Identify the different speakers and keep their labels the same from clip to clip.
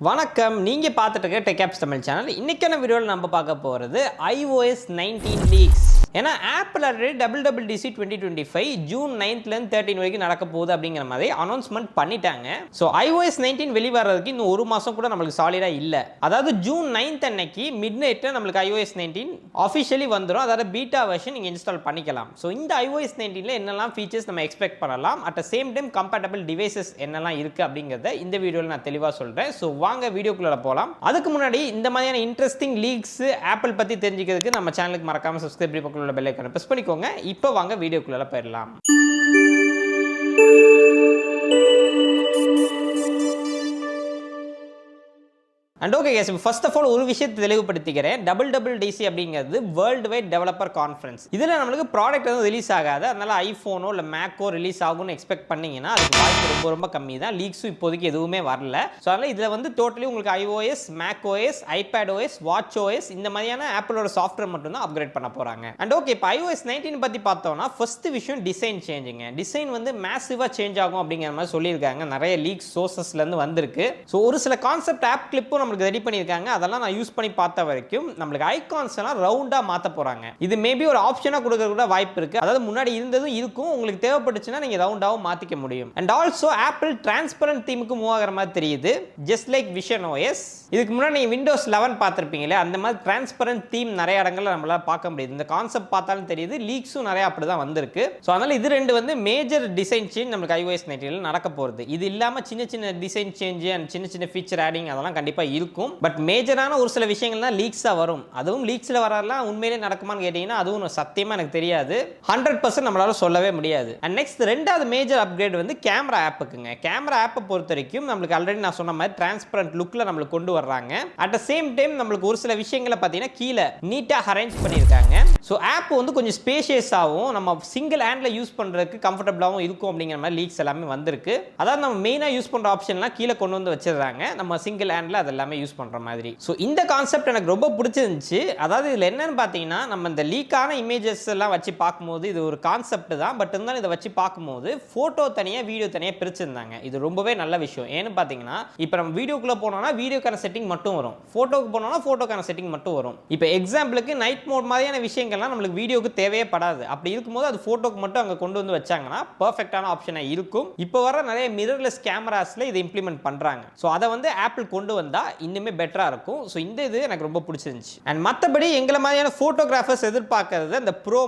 Speaker 1: வணக்கம், நீங்க பார்த்துட்டு இருக்க டெக் ஆப்ஸ் தமிழ் சேனல். இன்னைக்கான வீடியோவில் நம்ம பார்க்க போகிறது iOS 19 லீக்ஸ். ஏன்னா ஆப்பிள் ஆல்ரெடி WWDC 2025 ஜூன் 9லேருந்து 13 வரைக்கும் நடக்க போகுது அப்படிங்கிற மாதிரி அனௌன்ஸ்மெண்ட் பண்ணிட்டாங்க. ஸோ iOS 19 வெளிவரதுக்கு இன்னும் ஒரு மாதம் கூட நம்மளுக்கு சாலிடாக இல்லை. அதாவது ஜூன் 9th அன்னைக்கு மிட் நைட்டில் நம்மளுக்கு iOS 19 ஆஃபிஷியலி வந்துடும். அதாவது பீட்டா வெர்ஷன் நீங்கள் இன்ஸ்டால் பண்ணிக்கலாம். ஸோ இந்த iOS 19ல என்னெல்லாம் ஃபீச்சர்ஸ் நம்ம எக்ஸ்பெக்ட் பண்ணலாம், at the same time compatible devices என்னெல்லாம் இருக்குது அப்படிங்கிறத இந்த வீடியோவில் நான் தெளிவாக சொல்கிறேன். ஸோ வாங்க வீடியோக்குள்ள போகலாம். அதுக்கு முன்னாடி இந்த மாதிரியான இன்ட்ரெஸ்டிங் லீக்ஸ் ஆப்பிள் பற்றி தெரிஞ்சுக்கிறதுக்கு நம்ம சேனலுக்கு மறக்காம சப்ஸ்கிரைப் பண்ணி பக்கத்தில் உள்ள பெல் ஐகானை பிரஸ் பண்ணிக்கோங்க. இப்போ வாங்க வீடியோக்குள்ள போயிடலாம். And okay guys, first of all ஒரு விஷயத்தை தெளிவுபடுத்திக்கிறேன். WWDC அப்படிங்கிறது வேர்ல்டு வைட் டெவலப்பர் கான்ஃபரன்ஸ். இதில் நம்மளுக்கு ப்ராடக்ட் எதுவும் ரிலீஸ் ஆகாது. அதனால ஐஃபோனோ இல்லை மேக்கோ ரிலீஸ் ஆகும்னு எக்ஸ்பெக்ட் பண்ணீங்கன்னா அதுக்கு வாய்ப்பு ரொம்ப ரொம்ப கம்மி தான். லீக்ஸும் இப்போதைக்கு எதுவுமே வரல. ஸோ அதனால் இதில் வந்து டோட்டலி உங்களுக்கு iOS, macOS, iPadOS, watchOS இந்த மாதிரியான ஆப்பிளோட சாஃப்ட்வேர் மட்டும் தான் அப்கிரேட் பண்ண போகிறாங்க. அண்ட் ஓகே, இப்போ iOS 19 பற்றி பார்த்தோம்னா ஃபர்ஸ்ட் விஷயம் டிசைன் சேஞ்சுங்க. டிசைன் வந்து மேசிவாக சேஞ்ச் ஆகும் அப்படிங்கிற மாதிரி சொல்லியிருக்காங்க. நிறைய லீக்ஸ் சோர்சஸ்லேருந்து வந்திருக்கு. ஸோ ஒரு சில கான்செப்ட் ஆப் கிளிப்பும் நம்மளுக்கு ரெடி பண்ணியிருக்காங்க. அதெல்லாம் நான் யூஸ் பண்ணி பார்த்த வரைக்கும் நம்மளுக்கு ஐகான்ஸ் எல்லாம் ரவுண்டா மாத்த போறாங்க. இது மேபி ஒரு ஆப்ஷனா கொடுக்க கூட வாய்ப்பு இருக்கு. அதாவது முன்னாடி இருந்ததும் இருக்கும், உங்களுக்கு தேவைப்பட்டுச்சுன்னா நீங்க ரவுண்டாவும் மாத்திக்க முடியும். அண்ட் ஆல்சோ ஆப்பிள் டிரான்ஸ்பரண்ட் தீமுக்கு மூவ் ஆகிற மாதிரி தெரியுது, ஜஸ்ட் லைக் விஷன் OS. இதுக்கு முன்னாடி நீங்க Windows 11 பார்த்திருப்பீங்களே, அந்த மாதிரி டிரான்ஸ்பரண்ட் தீம் நிறைய இடங்கள்ல நம்மளால பார்க்க முடியுது. இந்த கான்செப்ட் பார்த்தாலும் தெரியுது, லீக்ஸும் நிறைய அப்படிதான் வந்திருக்கு. ஸோ அதனால இது ரெண்டு வந்து மேஜர் டிசைன் சேஞ்ச் நம்மளுக்கு iOS 19 நடக்க போகுது. இது இல்லாம சின்ன சின்ன டிசைன் சேஞ்ச் அண்ட் சின்ன சின்ன ஃபீச்சர் ஆடிங் அதெல்லாம் கண்டிப்பா இருக்கும். பட் மேஜரான ஒரு சில விஷயங்கள் தான் லீக்ஸா வரும். அதுவும் லீக்ஸ்ல வரலாம் உண்மையிலே நடக்குமான்னு கேட்டீங்கன்னா அதுவும் சத்தியமா எனக்கு தெரியாது. 100% நம்மளால சொல்லவே முடியாது. அண்ட் நெக்ஸ்ட் ரெண்டாவது மேஜர் அப்கிரேட் வந்து கேமரா ஆப்புக்குங்க. கேமரா ஆப்பை பொறுத்த வரைக்கும் நம்மளுக்கு ஆல்ரெடி நான் சொன்ன மாதிரி டிரான்ஸ்பரண்ட் லுக்ல நம்மளுக்கு கொண்டு வர்றாங்க. அட் த சேம் டைம் நம்மளுக்கு ஒரு சில விஷயங்களை பார்த்தீங்கன்னா கீழே நீட்டா அரேஞ்ச் பண்ணியிருக்காங்க. ஸோ ஆப் வந்து கொஞ்சம் ஸ்பேஷியஸாகவும் நம்ம சிங்கிள் ஹேண்ட்ல யூஸ் பண்றதுக்கு கம்ஃபர்டபுளாகவும் இருக்கும் அப்படிங்கிற மாதிரி லீக்ஸ் எல்லாமே வந்திருக்கு. அதாவது நம்ம மெயினாக யூஸ் பண்ற ஆப்ஷன்லாம் கீழே கொண்டு வந்து வச்சிருக்காங்க. நம்ம சிங்கிள் ஹேண்ட்ல அது எல்லாமே யூஸ் பண்ற மாதிரி. ஸோ இந்த கான்செப்ட் எனக்கு ரொம்ப பிடிச்சிருந்துச்சு. அதாவது இதில் என்னன்னு பார்த்தீங்கன்னா நம்ம இந்த லீக்கான இமேஜஸ் எல்லாம் வச்சு பார்க்கும்போது இது ஒரு கான்செப்ட் தான். பட் இருந்தாலும் இதை வச்சு பார்க்கும்போது ஃபோட்டோ தனியாக வீடியோ தனியாக பிரிச்சிருந்தாங்க. இது ரொம்பவே நல்ல விஷயம். ஏன்னு பார்த்தீங்கன்னா இப்போ நம்ம வீடியோக்குள்ளே போனோம்னா வீடியோக்கான செட்டிங் மட்டும் வரும், ஃபோட்டோக்கு போனோம்னா ஃபோட்டோக்கான செட்டிங் மட்டும் வரும். இப்போ எக்ஸாம்பிளுக்கு நைட் மோட் மாதிரியான விஷயங்கள்லாம் நம்மளுக்கு வீடியோக்கு தேவையே படாது. அப்படி இருக்கும்போது அது ஃபோட்டோக்கு மட்டும் அங்கே கொண்டு வந்து வச்சாங்கன்னா பர்ஃபெக்டான ஆப்ஷனாக இருக்கும். இப்போ வர நிறைய மிரர்லெஸ் கேமராஸில் இதை இம்ப்ளிமெண்ட் பண்ணுறாங்க. ஸோ அதை வந்து ஆப்பிள் கொண்டு வந்தால் இன்னுமே பெட்டராக இருக்கும். ஸோ இந்த இது எனக்கு ரொம்ப பிடிச்சிருந்துச்சு. அண்ட் மற்றபடி எங்களை மாதிரியான ஃபோட்டோகிராஃபர்ஸ் எதிர்பார்க்கறது அந்த ப்ரோ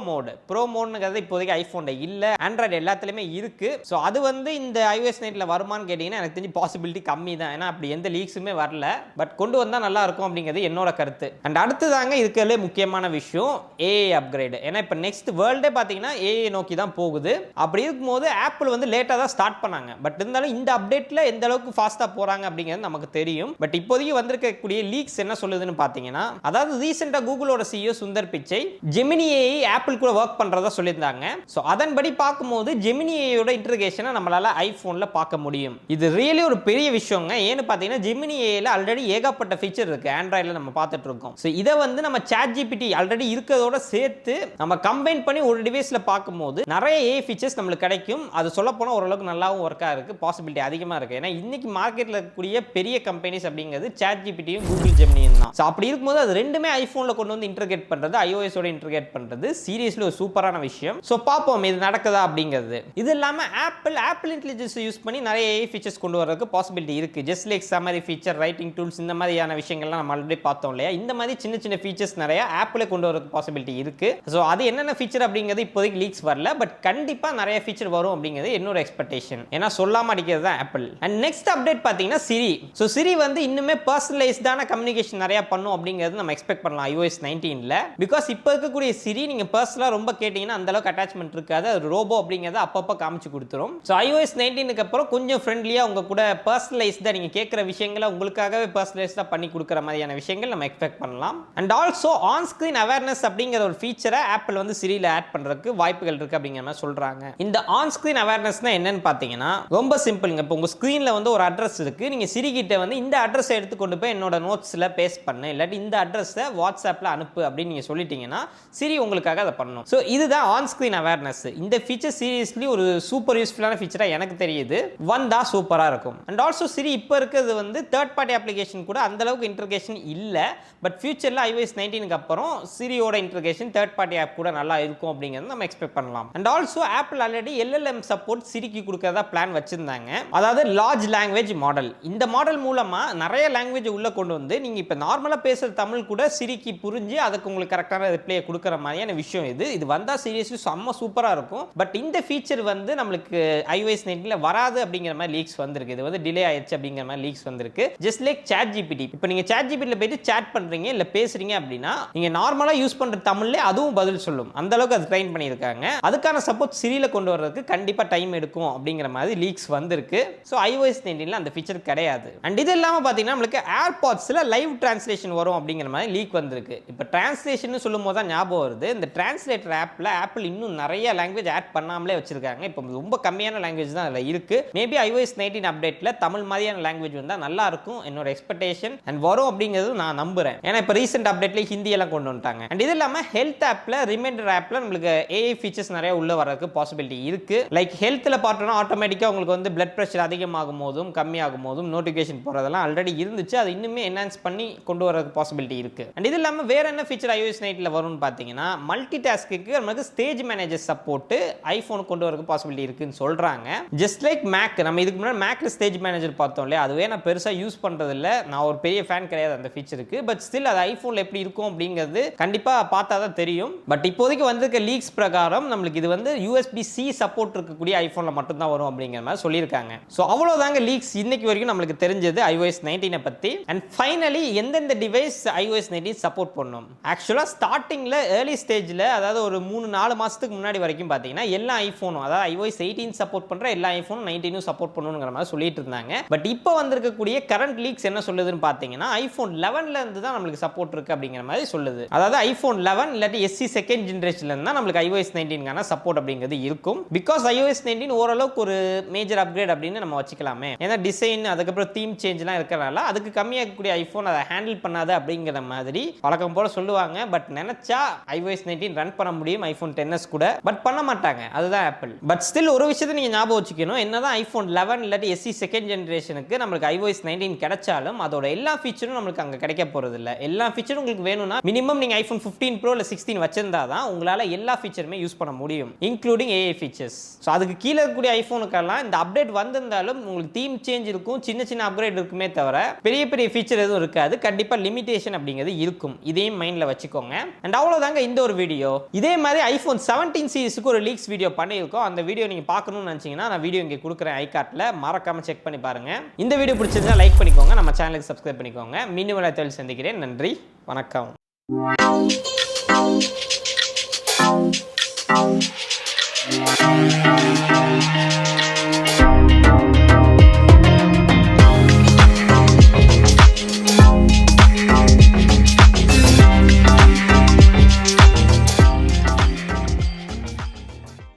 Speaker 1: மோடுங்கிறது இப்போதைக்கு ஐஃபோன்ல இல்லை, ஆண்ட்ராய்டு எல்லாத்துலேயுமே இருக்கு. ஸோ அது வந்து இந்த iOS 9ல வருமானு கேட்டிங்கன்னா எனக்கு தெரிஞ்சு பாசிபிலிட்டி கம்மி தான். ஏன்னா அப்படி எந்த லீக்ஸுமே வரல. பட் கொண்டு வந்தால் நல்லா இருக்கும் அப்படிங்கிறது என்னோட கருத்து. அண்ட் அடுத்ததாங்க இதுக்குள்ளே முக்கியமான விஷயம் AI அப்கிரேடு. ஏன்னா இப்போ நெக்ஸ்ட் வேர்ல்டே பார்த்தீங்கன்னா AI நோக்கி தான் போகுது. அப்படி இருக்கும்போது ஆப்பிள் வந்து லேட்டாக தான் ஸ்டார்ட் பண்ணாங்க. பட் இருந்தாலும் இந்த அப்டேட்டில் எந்த அளவுக்கு ஃபாஸ்ட்டாக போகிறாங்க அப்படிங்கிறது நமக்கு தெரியும். பட் இப்போதைக்கு வந்திருக்கக்கூடிய லீக்ஸ் என்ன சொல்லுதுன்னு பார்த்தீங்கன்னா, அதாவது ரீசெண்டாக கூகுளோட CEO Sundar Pichai Gemini AI apple கூட ஒர்க் பண்ணுறதா சொல்லியிருந்தாங்க. ஸோ அதன்படி பார்க்கும்போது ஜெமினி AIயோட இன்டர்கேஷனை நம்மளால ஐஃபோனில் பார்க்க முடியும். இது ரியலி ஒரு பெரிய விஷயங்க. ஏன்னு பார்த்தீங்கன்னா ஜெமினி AIல ஆல்ரெடி ஏகப்பட்ட ஃபீச்சர் இருக்கு, ஆண்ட்ராய்டில் நம்ம பார்த்துட்டு இருக்கோம். ஸோ இதை வந்து நம்ம ChatGPT ஆல்ரெடி இருக்கிறதோட சேர்த்து நம்ம கம்பைன் பண்ணி ஒரு டிவைஸில் பார்க்கும்போது நிறைய AI ஃபீச்சர்ஸ் நம்மளுக்கு கிடைக்கும். அது சொல்ல போனால் ஓரளவுக்கு நல்லாவும் ஒர்க்காக இருக்கு, பாசிபிலிட்டி அதிகமாக இருக்கு. ஏன்னா இன்னைக்கு மார்க்கெட்டில் இருக்கக்கூடிய பெரிய கம்பெனிஸ் அப்படிங்கிறது ChatGPTயும் கூகுள் ஜெமினியும் தான். ஸோ அப்படி இருக்கும்போது அது ரெண்டுமே ஐஃபோனில் கொண்டு வந்து இன்டர்கேட் பண்ணுறது, iOS-ஓட இன்டர்கேட் பண்ணுறது சீரியஸ்லி ஒரு சூப்பரான விஷயம். ஸோ பார்ப்போம் இது நடக்குதா அப்படிங்கிறது. இது இல்லாமல் ஆப்பிள் இன்டெலிஜென்ஸ் யூஸ் பண்ணி நிறைய AI ஃபீச்சர்ஸ் கொண்டு வரதுக்கு பாசிபிலிட்டி இருக்கு. Just like summary feature, writing tools இந்த மாதிரியான விஷயங்கள்லாம் நம்ம ஆல்ரெடி பார்த்தோம் இல்லையா. இந்த மாதிரி சின்ன சின்ன ஃபீச்சர்ஸ் நிறைய ஆப்பிளே கொண்டு வரதுக்கு பாசிபிலிட்டி இருக்கு. ஸோ அது என்னென்ன ஃபீச்சர் அப்படிங்கிறது இப்போதைக்கு லீக்ஸ் வரல. பட் கண்டிப்பாக நிறைய ஃபீச்சர் வரும் அப்படிங்கிறது என்னோட எக்ஸ்பெக்டேஷன். ஏன்னா சொல்லாம அடிக்கிறது தான் ஆப்பிள். அண்ட் நெக்ஸ்ட் அப்டேட் பார்த்தீங்கன்னா சிரி. ஸோ சிரி வந்து இன்னுமே பர்சனலைஸ்டான கம்யூனிகேஷன் நிறைய பண்ணும் அப்படிங்கிறது நம்ம எக்ஸ்பெக்ட் பண்ணலாம் iOS 19ல. பிகாஸ் இப்போ இருக்கக்கூடிய சிரி நீங்க பர்சனலாக ரொம்ப கேட்டீங்கன்னா அந்த அளவுக்கு அட்டாச்மெண்ட் இருக்காது. அது ரோபோ அப்படிங்கிறத அப்பப்போ காமிச்சு கொடுத்துரும். ஸோ iOS 19க்கு அப்புறம் கொஞ்சம் ஃப்ரெண்ட்லியா உங்க கூட பர்சனலைஸ்டா நீங்க கேட்குற விஷயங்களை உங்களுக்காகவே பர்சனலைஸ்டா பண்ணி கொடுக்குற மாதிரியான விஷயங்கள் நம்ம எக்ஸ்பெக்ட் பண்ணலாம். And also on screen awareness அப்படிங்கிற ஒரு ஃபீச்சரை ஆப்பிள் வந்து சிரியில ஆட் பண்றதுக்கு வாய்ப்புகள் இருக்கு அப்படிங்கிற மாதிரி சொல்றாங்க. இந்த ஆன் ஸ்கிரீன் அவேர்னஸ்னா என்னன்னு பார்த்தீங்கன்னா ரொம்ப சிம்பிள்ங்க. இப்போ உங்க ஸ்கிரீன்ல வந்து ஒரு அட்ரஸ் இருக்கு, நீங்க சிரி கிட்ட வந்து இந்த அட்ரஸ் எடுத்து கொண்டு போய் என்னோட நோட்ஸில் பேஸ்ட் பண்ணு, இல்லாட்டி இந்த அட்ரஸை வாட்ஸ்அப்பில் அனுப்பு அப்படின்னு நீங்கள் சொல்லிட்டீங்கன்னா சிரி உங்களுக்காக அதை பண்ணணும். ஸோ இதுதான் ஆன் ஸ்க்ரீன் அவேர்னஸ். இந்த ஃபீச்சர் சீரியஸ்லி ஒரு சூப்பர் யூஸ்ஃபுல்லான ஃபீச்சராக எனக்கு தெரியுது. வந்தா சூப்பராக இருக்கும். அண்ட் ஆல்சோ சிரி இப்போ இருக்கிறது வந்து தேர்ட் பார்ட்டி அப்ளிகேஷன் கூட அந்த அளவுக்கு இன்டர்கேஷன் இல்லை. பட் ஃபியூச்சரில் iOS 19க்கு அப்புறம் சிரியோட இன்டர்கேஷன் தேர்ட் பார்ட்டி ஆப் கூட நல்லா இருக்கும் அப்படிங்கிறது நம்ம எக்ஸ்பெக்ட் பண்ணலாம். And also Apple already LLM support சிரிக்கு கொடுக்கறதா பிளான் வச்சிருந்தாங்க. அதாவது லார்ஜ் லாங்குவேஜ் மாடல். இந்த மாடல் மூலமா நிறைய லாங்குவேஜ் உள்ள கொண்டு வந்து நீங்க இப்ப நார்மலா பேசுற தமிழ் கூட சிரிக்கு புரிஞ்சு அதுக்கு உங்களுக்கு கரெக்டான ரிப்ளை கொடுக்குற மாதிரியான விஷயம் இது வந்தா சீரியஸ்லி செம்ம சூப்பரா இருக்கும். பட் இந்த ஃபீச்சர் வந்து நம்மளுக்கு iOS 19ல வராது அப்படிங்கிற மாதிரி லீக்ஸ் வந்திருக்கு. இது வந்து டிலே ஆயிடுச்சு அப்படிங்கிற மாதிரி லீக்ஸ் வந்திருக்கு. Just like ChatGPT. இப்போ நீங்க ChatGPT ல போயிட்டு chat பண்றீங்க இல்ல பேசுறீங்க அப்படின்னா நீங்க நார்மலா யூஸ் பண்ற தமிழ்ல அதுவும் பதில் சொல்லும். அந்த அளவுக்கு அது ட்ரெயின் பண்ணியிருக்காங்க. அதுக்கான சப்போர்ட் சிரியில கொண்டு வரதுக்கு கண்டிப்பா டைம் எடுக்கும் அப்படிங்கிற மாதிரி லீக்ஸ் வந்திருக்கு. ஸோ iOS 19ல அந்த ஃபீச்சர் கிடையாது. அண்ட் இது இல்லாமல் பார்த்தீங்கன்னா நம்மளுக்கு ஏர்பாட்ஸில் லைவ் டிரான்ஸ்லேஷன் வரும் அப்படிங்கிற மாதிரி லீக் வந்திருக்கு. இப்போ டிரான்ஸ்லேஷன் சொல்லும் போது தான் ஞாபகம் வருது, இந்த டிரான்ஸ்லேட்டர் ஆப்பில் ஆப்பிள் இன்னும் நிறைய லாங்குவேஜ் ஆட் பண்ணாமலே வச்சிருக்காங்க. இப்போ ரொம்ப கம்மியான லாங்குவேஜ் தான் அதில் இருக்கு. மேபி iOS 19 அப்டேட்டில் தமிழ் மாதிரியான லாங்குவேஜ் வந்தால் நல்லா இருக்கும் என்னோட எக்ஸ்பெக்டேஷன். அண்ட் வரும் அப்படிங்கிறது நான் நம்புறேன். ஏன்னா இப்போ ரீசெண்ட் அப்டேட்ல ஹிந்தி எல்லாம் கொண்டு வந்துட்டாங்க. அண்ட் இது இல்லாமல் ஹெல்த் ஆப்பில் ரிமைண்டர் ஆப்பில் நம்மளுக்கு AI ஃபீச்சர்ஸ் நிறைய உள்ள வரதுக்கு பாசிபிலிட்டி இருக்கு. லைக் ஹெல்த்தில் பார்த்தோம்னா ஆட்டோமேட்டிக்காக உங்களுக்கு வந்து பிளட் ப்ரெஷர் அதிகமாகும் போதும் கம்மியாகும் போதும் நோட்டிஃபிகேஷன் போகிறதெல்லாம் ஆல்ரெடி இருந்துச்சு. அது இன்னுமே என்ஹான்ஸ் பண்ணி கொண்டு வரதுக்கு பாசிபிலிட்டி இருக்கு. அண்ட் இது இல்லாமல் வேற என்ன ஃபீச்சர் iOS 19ல வரும்னு பார்த்தீங்கன்னா மல்டி டாஸ்க்கு நமக்கு ஸ்டேஜ் மேனேஜர் சப்போர்ட் ஐஃபோன் கொண்டு வரதுக்கு பாசிபிலிட்டி இருக்குன்னு சொல்றாங்க. ஜஸ்ட் லைக் மேக், நம்ம இதுக்கு முன்னாடி மேக்ல ஸ்டேஜ் மேனேஜர் பார்த்தோம் இல்லையா, அதுவே நான் பெருசாக யூஸ் பண்றது இல்லை. நான் ஒரு பெரிய ஃபேன் கிடையாது அந்த ஃபீச்சருக்கு. பட் ஸ்டில் அது ஐஃபோனில் எப்படி இருக்கும் அப்படிங்கிறது கண்டிப்பாக பார்த்தா தான் தெரியும். பட் இப்போதைக்கு வந்திருக்க லீக்ஸ் பிரகாரம் நம்மளுக்கு இது வந்து USB-C சப்போர்ட் இருக்கக்கூடிய ஐஃபோனில் மட்டும்தான் வரும் அப்படிங்கிற மாதிரி சொல்லியிருக்காங்க. ஸோ அவ்வளோதாங்க லீக்ஸ் இன்னைக்கு வரைக்கும் நம்மளுக்கு தெரிஞ்சது iOS 19 பற்றி. அண்ட் ஃபைனலி எந்தெந்த டிவைஸ் iOS 19 சப்போர்ட் பண்ணும். ஆக்சுவலாக ஸ்டார்டிங்கில் ஏர்லி ஸ்டேஜில் அதாவது ஒரு 3-4 மாதத்துக்கு முன்னாடி வரைக்கும் பார்த்தீங்கன்னா எல்லா ஐஃபோனும் அதாவது iOS 18 சப்போர்ட் பண்ணுற எல்லா ஐஃபோனும் 19 சப்போர்ட் பண்ணணுங்கிற மாதிரி சொல்லிட்டு இருந்தாங்க. பட் இப்போ வந்திருக்கக்கூடிய கரண்ட் லீக்ஸ் என்ன சொல்லுதுன்னு பார்த்தீங்கன்னா iPhone 11ல இருந்து தான் நம்மளுக்கு சப்போர்ட் இருக்கு அப்படிங்கிற மாதிரி சொல்லுது. அதாவது iPhone 11 இல்லாட்டி SE செகண்ட் ஜெனரேஷன்ல இருந்தால் நம்மளுக்கு iOS 19க்கான சப்போர்ட் அப்படிங்கிறது இருக்கும். பிகாஸ் iOS 19 ஓரளவுக்கு ஒரு மேஜர் அப்கிரேட் அப்படின்னு நம்ம வச்சுக்கலாமே. ஏன்னா டிசைன் அதுக்கப்புறம் தீம் சேஞ்ச்லாம் இருக்கிறனால அதுக்கு கம்மியாக இருக்கக்கூடிய ஐஃபோன் அதை ஹேண்டில் பண்ணாது அப்படிங்கிற மாதிரி வழக்கம் போல சொல்லுவாங்க. பட் நினைச்சா iOS 19 ரன் பண்ண முடியும் iPhone XS கூட. பட் பண்ண மாட்டாங்க, அதுதான் ஆப்பிள். பட் ஸ்டில் ஒரு விஷயத்தை நீங்க ஞாபகம் வச்சுக்கணும், என்னதான் iPhone 11 இல்லாட்டி SE செகண்ட் ஜெனரேஷனுக்கு நம்மளுக்கு iOS 19 கிடைச்சாலும் அதோட எல்லா ஃபீச்சரும் நம்மளுக்கு அங்கே கிடைக்க போறது இல்லை. எல்லா ஃபீச்சரும் உங்களுக்கு வேணும்னா மினிமம் நீங்க iPhone 15 Pro இல்லை 16 வச்சிருந்தா தான் உங்களால எல்லா ஃபீச்சருமே யூஸ் பண்ண முடியும், இன்க்ளூடிங் AI ஃபீச்சர்ஸ். ஸோ அதுக்கு கீழே இருக்கக்கூடிய ஐஃபோனுக்கெல்லாம் இந்த அப்டேட் வந்திருந்தாலும் உங்களுக்கு தீம் சேஞ்ச் இருக்கும், சின்ன சின்ன அப்கிரேட் இருக்குமே தவிர பெரிய பெரிய ஃபீச்சர் எதுவும் இருக்காது. கண்டிப்பா லிமிடேஷன் அப்படிங்கிறது இருக்கும், இதையும் மைண்ட்ல வச்சுக்கோங்க. அண்ட் அவ்வளவுதாங்க இந்த ஒரு வீடியோ. இதே மாதிரி iPhone 17 சீரிஸுக்கு ஒரு லீக்ஸ் வீடியோ பண்ணியிருக்கோம். அந்த வீடியோ நீங்க பார்க்கணும்னு நினைச்சீங்கன்னா நான் வீடியோ இங்கே கொடுக்குறேன் ஐகார்ட்ல, மறக்காம செக் பண்ணி பாருங்க. இந்த வீடியோ பிடிச்சிருந்தா லைக் பண்ணிக்கோங்க, நம்ம சேனலுக்கு சப்ஸ்கிரைப் பண்ணிக்கோங்க. மீண்டும் சந்திக்கிறேன். நன்றி, வணக்கம்.